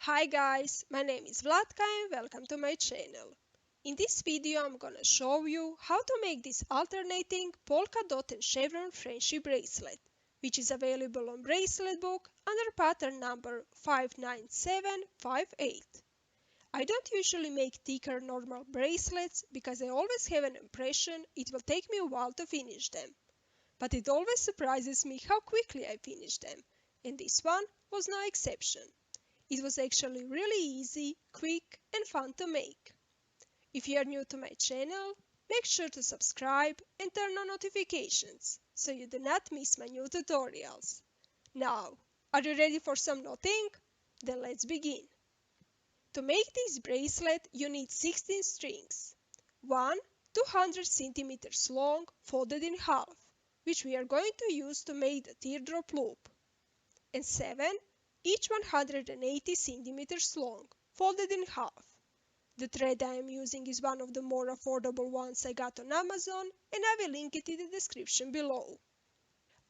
Hi guys, my name is Vlatka and welcome to my channel. In this video I'm gonna show you how to make this alternating polka dot and chevron friendship bracelet, which is available on BraceletBook under pattern number 59758. I don't usually make thicker normal bracelets because I always have an impression it will take me a while to finish them. But it always surprises me how quickly I finish them, and this one was no exception. It was actually really easy, quick and fun to make. If you are new to my channel, make sure to subscribe and turn on notifications so you do not miss my new tutorials. Now, are you ready for some knotting? Then let's begin. To make this bracelet you need 16 strings. One 200 centimeters long folded in half, which we are going to use to make the teardrop loop. And 7 each 180 centimeters long, folded in half. The thread I am using is one of the more affordable ones I got on Amazon, and I will link it in the description below.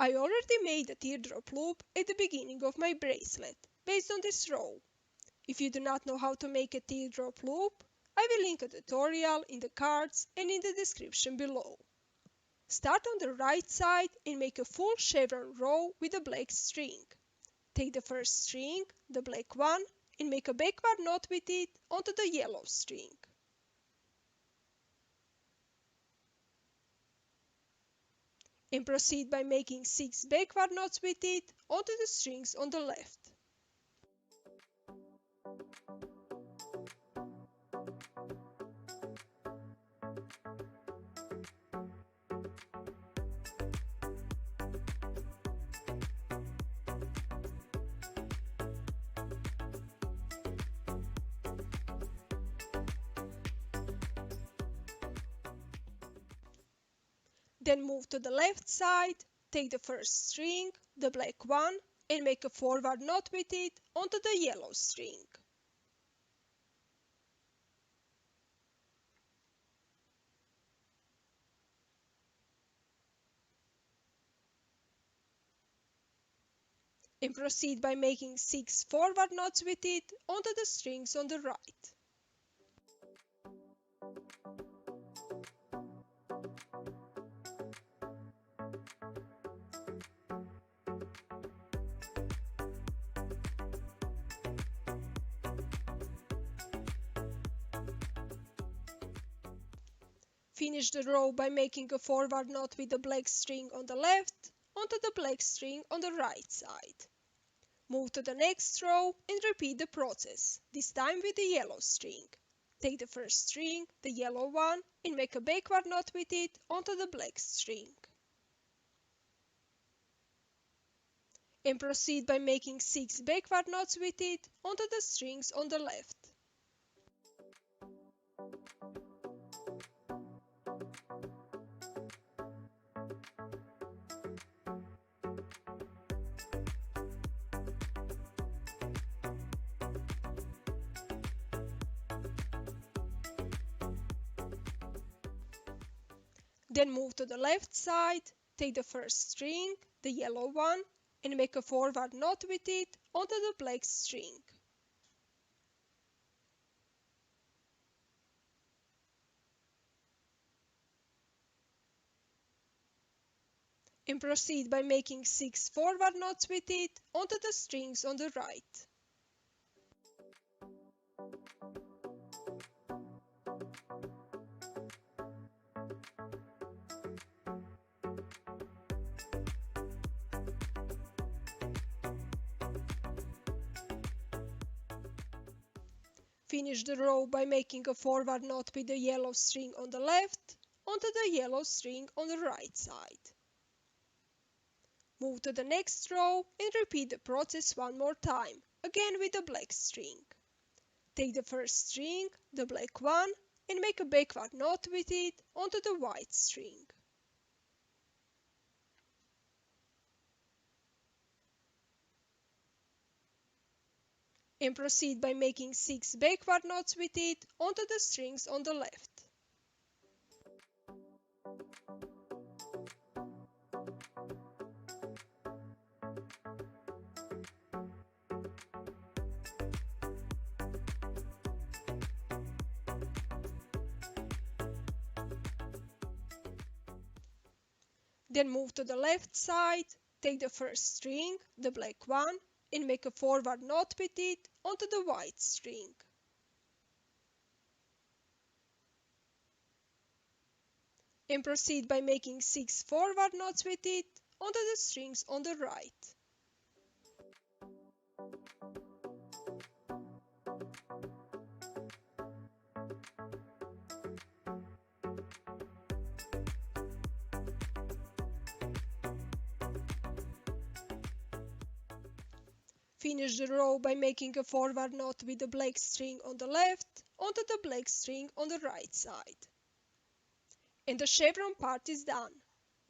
I already made a teardrop loop at the beginning of my bracelet, based on this row. If you do not know how to make a teardrop loop, I will link a tutorial in the cards and in the description below. Start on the right side and make a full chevron row with a black string. Take the first string, the black one, and make a backward knot with it onto the yellow string. And proceed by making 6 backward knots with it onto the strings on the left. Then move to the left side, take the first string, the black one, and make a forward knot with it onto the yellow string. And proceed by making 6 forward knots with it onto the strings on the right. Finish the row by making a forward knot with the black string on the left onto the black string on the right side. Move to the next row and repeat the process, this time with the yellow string. Take the first string, the yellow one, and make a backward knot with it onto the black string. And proceed by making 6 backward knots with it onto the strings on the left. Then move to the left side, take the first string, the yellow one, and make a forward knot with it onto the black string. And proceed by making 6 forward knots with it onto the strings on the right. Finish the row by making a forward knot with the yellow string on the left onto the yellow string on the right side. Move to the next row and repeat the process one more time, again with the black string. Take the first string, the black one, and make a backward knot with it onto the white string. And proceed by making 6 backward knots with it onto the strings on the left. Then move to the left side, take the first string, the black one, and make a forward knot with it onto the white string. And proceed by making 6 forward knots with it onto the strings on the right. Finish the row by making a forward knot with the black string on the left onto the black string on the right side. And the chevron part is done.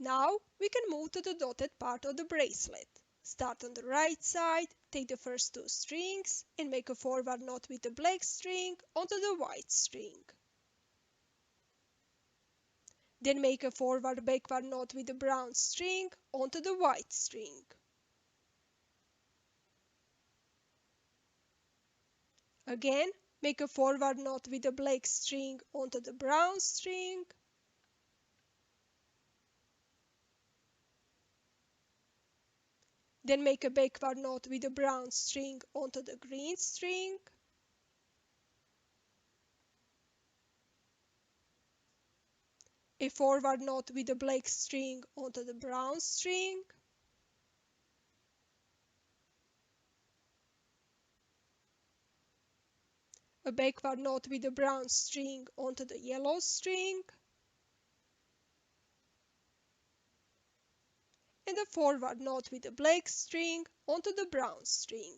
Now we can move to the dotted part of the bracelet. Start on the right side, take the first 2 strings and make a forward knot with the black string onto the white string. Then make a forward-backward knot with the brown string onto the white string. Again, make a forward knot with the black string onto the brown string. Then make a backward knot with the brown string onto the green string. A forward knot with the black string onto the brown string. A backward knot with the brown string onto the yellow string. And a forward knot with the black string onto the brown string.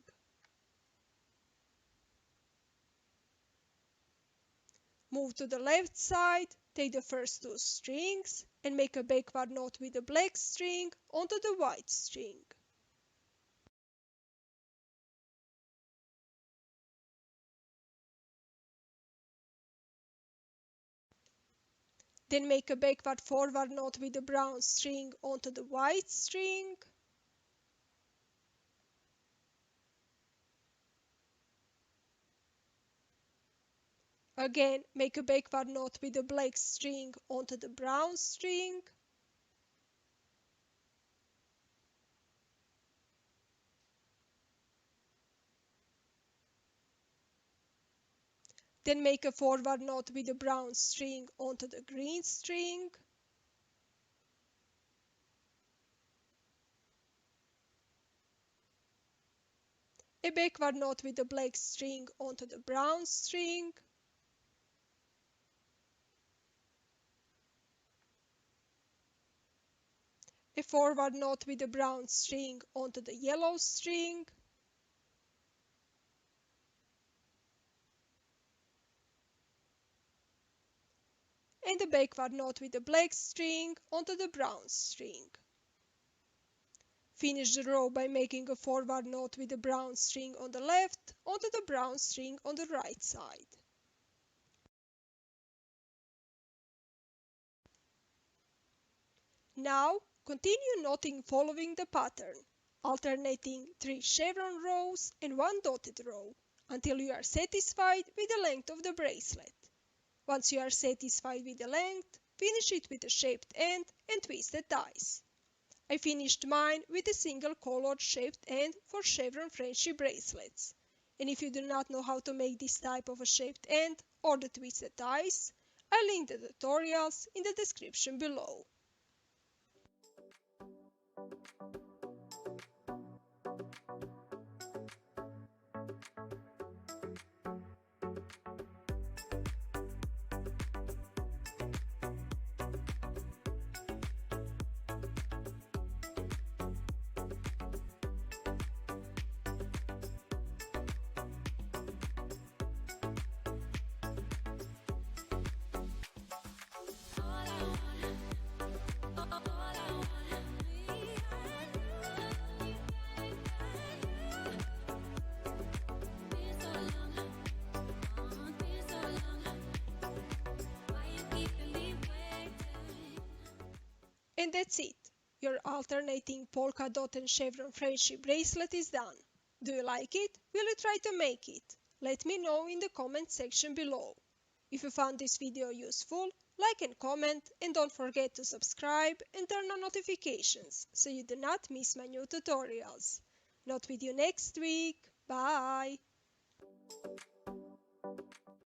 Move to the left side, take the first 2 strings and make a backward knot with the black string onto the white string. Then make a backward forward knot with the brown string onto the white string. Again, make a backward knot with the black string onto the brown string. Then make a forward knot with the brown string onto the green string. A backward knot with the black string onto the brown string. A forward knot with the brown string onto the yellow string. And a backward knot with the black string onto the brown string. Finish the row by making a forward knot with the brown string on the left onto the brown string on the right side. Now continue knotting following the pattern, alternating 3 chevron rows and 1 dotted row until you are satisfied with the length of the bracelet. Once you are satisfied with the length, finish it with a shaped end and twist the ties. I finished mine with a single colored shaped end for chevron friendship bracelets. And if you do not know how to make this type of a shaped end or the twisted ties, I'll link the tutorials in the description below. And that's it. Your alternating polka dot and chevron friendship bracelet is done. Do you like it? Will you try to make it? Let me know in the comment section below. If you found this video useful, like and comment, and don't forget to subscribe and turn on notifications so you do not miss my new tutorials. Not with you next week. Bye!